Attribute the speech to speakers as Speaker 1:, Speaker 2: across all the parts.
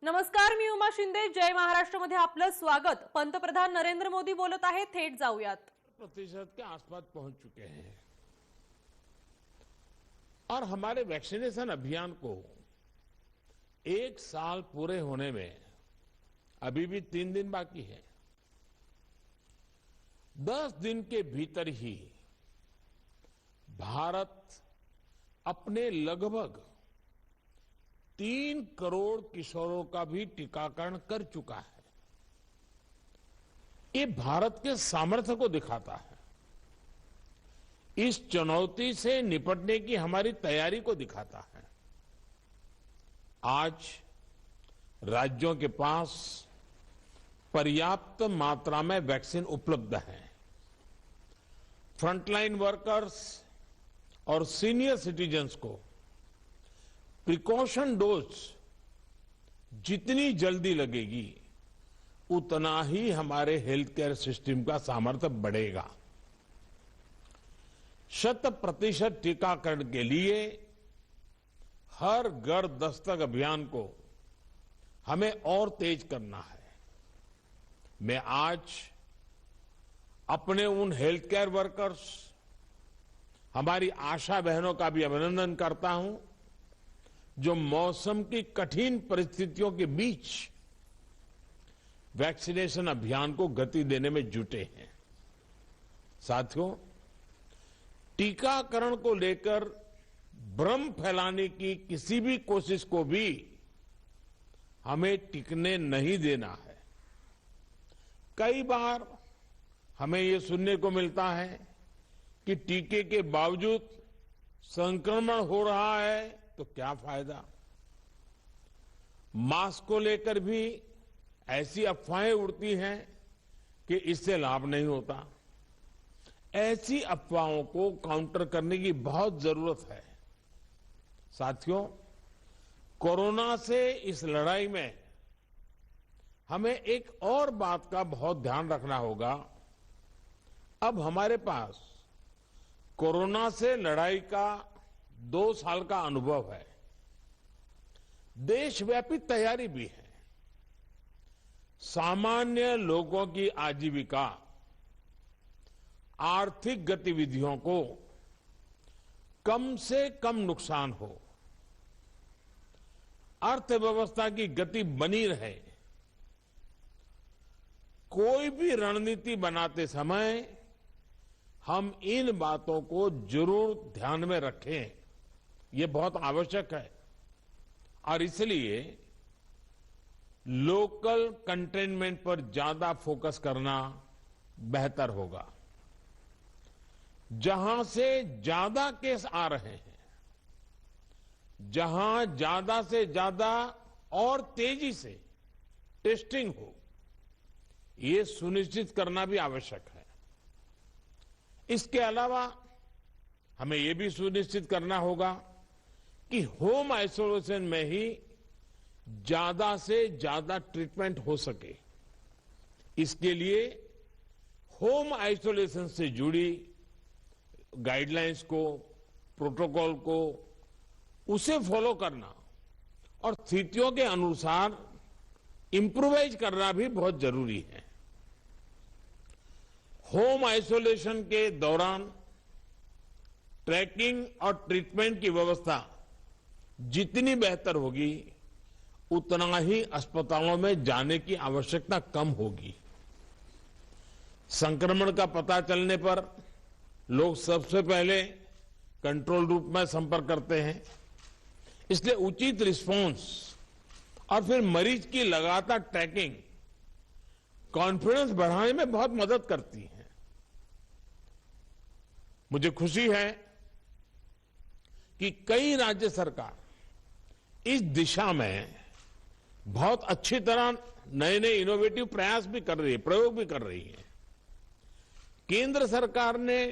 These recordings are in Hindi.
Speaker 1: नमस्कार, मी उमा शिंदे. जय महाराष्ट्रमध्ये आपलं स्वागत. पंतप्रधान नरेंद्र मोदी बोलत आहेत. थेट जाऊयात.
Speaker 2: प्रतिशत के आसपास पहुंच चुके हैं और हमारे वैक्सीनेशन अभियान को 1 साल पूरे होने में अभी भी 3 दिन बाकी है। 10 दिन के भीतर ही भारत अपने लगभग 3 करोड़ किशोरों का भी टीकाकरण कर चुका है। ये भारत के सामर्थ्य को दिखाता है, इस चुनौती से निपटने की हमारी तैयारी को दिखाता है। आज राज्यों के पास पर्याप्त मात्रा में वैक्सीन उपलब्ध है। फ्रंटलाइन वर्कर्स और सीनियर सिटीजन्स को प्रिकॉशन डोज जितनी जल्दी लगेगी उतना ही हमारे हेल्थ केयर सिस्टम का सामर्थ्य बढ़ेगा। 100% टीकाकरण के लिए हर घर दस्तक अभियान को हमें और तेज करना है। मैं आज अपने उन हेल्थ केयर वर्कर्स, हमारी आशा बहनों का भी अभिनंदन करता हूं जो मौसम की कठिन परिस्थितियों के बीच वैक्सीनेशन अभियान को गति देने में जुटे हैं। साथियों, टीकाकरण को लेकर भ्रम फैलाने की किसी भी कोशिश को भी हमें टिकने नहीं देना है। कई बार हमें ये सुनने को मिलता है कि टीके के बावजूद संक्रमण हो रहा है तो क्या फायदा। मास्क को लेकर भी ऐसी अफवाहें उड़ती हैं कि इससे लाभ नहीं होता। ऐसी अफवाहों को काउंटर करने की बहुत जरूरत है। साथियों, कोरोना से इस लड़ाई में हमें एक और बात का बहुत ध्यान रखना होगा। अब हमारे पास कोरोना से लड़ाई का 2 साल का अनुभव है। देशव्यापी तैयारी भी है। सामान्य लोगों की आजीविका, आर्थिक गतिविधियों को कम से कम नुकसान हो, अर्थव्यवस्था की गति बनी रहे, कोई भी रणनीति बनाते समय हम इन बातों को जरूर ध्यान में रखें। ये बहुत आवश्यक है और इसलिए लोकल कंटेनमेंट पर ज्यादा फोकस करना बेहतर होगा। जहां से ज्यादा केस आ रहे हैं, जहां ज्यादा से ज्यादा और तेजी से टेस्टिंग हो, ये सुनिश्चित करना भी आवश्यक है। इसके अलावा हमें यह भी सुनिश्चित करना होगा कि होम आइसोलेशन में ही ज्यादा से ज्यादा ट्रीटमेंट हो सके। इसके लिए होम आइसोलेशन से जुड़ी गाइडलाइंस को, प्रोटोकॉल को, उसे फॉलो करना और स्थितियों के अनुसार इंप्रूवाइज करना भी बहुत जरूरी है। होम आइसोलेशन के दौरान ट्रैकिंग और ट्रीटमेंट की व्यवस्था जितनी बेहतर होगी उतना ही अस्पतालों में जाने की आवश्यकता कम होगी। संक्रमण का पता चलने पर लोग सबसे पहले कंट्रोल रूम में संपर्क करते हैं। इसलिए उचित रिस्पांस और फिर मरीज की लगातार ट्रैकिंग कॉन्फिडेंस बढ़ाने में बहुत मदद करती है। मुझे खुशी है कि कई राज्य सरकार इस दिशा में बहुत अच्छी तरह नए नए इनोवेटिव प्रयास भी कर रही है, प्रयोग भी कर रही है। केंद्र सरकार ने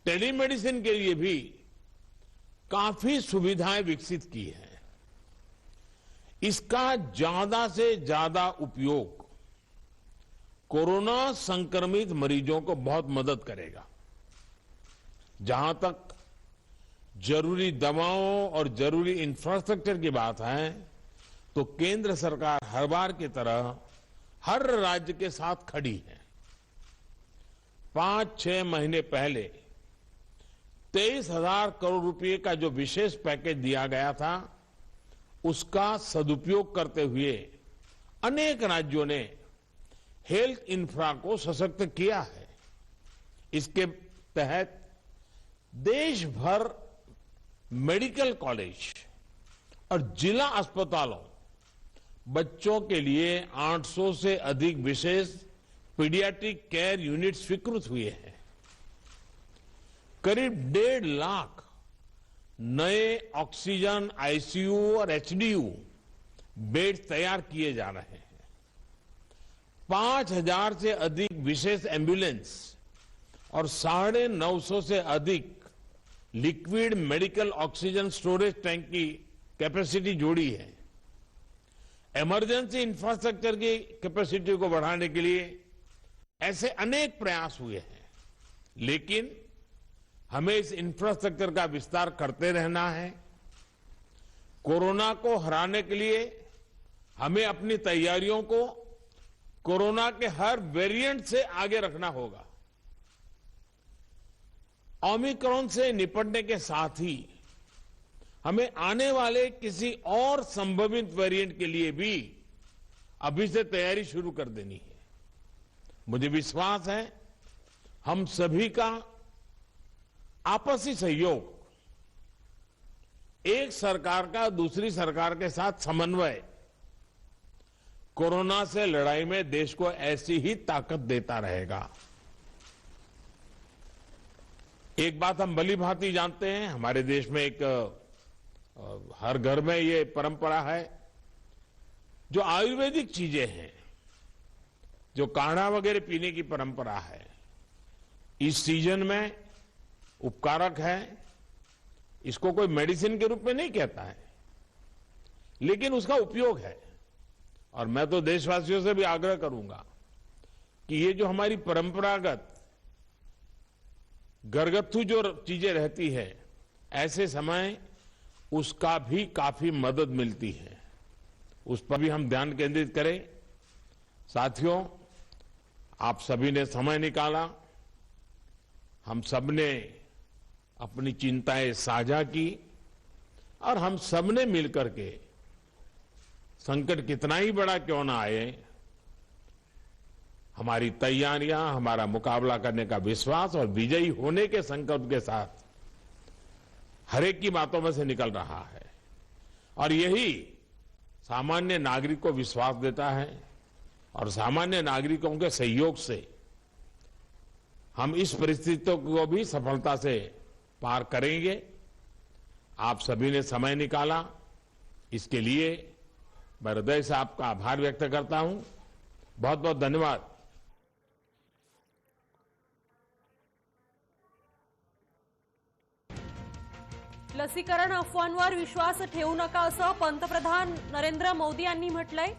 Speaker 2: टेलीमेडिसिन के लिए भी काफी सुविधाएं विकसित की है। इसका ज्यादा से ज्यादा उपयोग कोरोना संक्रमित मरीजों को बहुत मदद करेगा। जहां तक जरूरी दवाओं और जरूरी इंफ्रास्ट्रक्चर की बात है, तो केंद्र सरकार हर बार की तरह हर राज्य के साथ खड़ी है। 5-6 महीने पहले 23,000 करोड़ रुपए का जो विशेष पैकेज दिया गया था, उसका सदुपयोग करते हुए अनेक राज्यों ने हेल्थ इंफ्रा को सशक्त किया है। इसके तहत देश भर मेडिकल कॉलेज और जिला अस्पतालों बच्चों के लिए 800 से अधिक विशेष पीडियाट्रिक केयर यूनिट स्वीकृत हुए हैं। करीब 1.5 लाख नए ऑक्सीजन, आईसीयू और एचडीयू बेड तैयार किए जा रहे हैं। 5,000 से अधिक विशेष एम्बुलेंस और 950 से अधिक liquid medical oxygen storage tank की कैपेसिटी जोड़ी है। इमरजेंसी इंफ्रास्ट्रक्चर की कैपेसिटी को बढ़ाने के लिए ऐसे अनेक प्रयास हुए हैं, लेकिन हमें इस इंफ्रास्ट्रक्चर का विस्तार करते रहना है। कोरोना को हराने के लिए हमें अपनी तैयारियों को कोरोना के हर वेरिएंट से आगे रखना होगा। ओमिक्रॉन से निपटने के साथ ही हमें आने वाले किसी और संभावित वेरिएंट के लिए भी अभी से तैयारी शुरू कर देनी है। मुझे विश्वास है हम सभी का आपसी सहयोग, एक सरकार का दूसरी सरकार के साथ समन्वय कोरोना से लड़ाई में देश को ऐसी ही ताकत देता रहेगा। एक बात हम भली भांति जानते हैं, हमारे देश में एक हर घर में ये परंपरा है, जो आयुर्वेदिक चीजें हैं, जो काढ़ा वगैरह पीने की परंपरा है, इस सीजन में उपकारक है। इसको कोई मेडिसिन के रूप में नहीं कहता है, लेकिन उसका उपयोग है। और मैं तो देशवासियों से भी आग्रह करूंगा कि ये जो हमारी परंपरागत घरगथ्थू जो चीजें रहती है, ऐसे समय उसका भी काफी मदद मिलती है, उस पर भी हम ध्यान केंद्रित करें। साथियों, आप सभी ने समय निकाला, हम सबने अपनी चिंताएं साझा की और हम सबने मिलकर के संकट कितना ही बड़ा क्यों ना आए, हमारी तैयारियां, हमारा मुकाबला करने का विश्वास और विजयी होने के संकल्प के साथ हर एक की बातों में से निकल रहा है। और यही सामान्य नागरिक को विश्वास देता है और सामान्य नागरिकों के सहयोग से हम इस परिस्थितियों को भी सफलता से पार करेंगे। आप सभी ने समय निकाला, इसके लिए मैं हृदय से आपका आभार व्यक्त करता हूं। बहुत बहुत धन्यवाद।
Speaker 1: लसीकरण अफवांवर विश्वास ठेवू नका असं पंतप्रधान नरेंद्र मोदी यांनी म्हटलंय।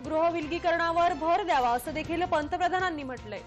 Speaker 1: गृह विलगीकरणावर भर द्यावा असं देखील पंतप्रधानांनी म्हटलंय।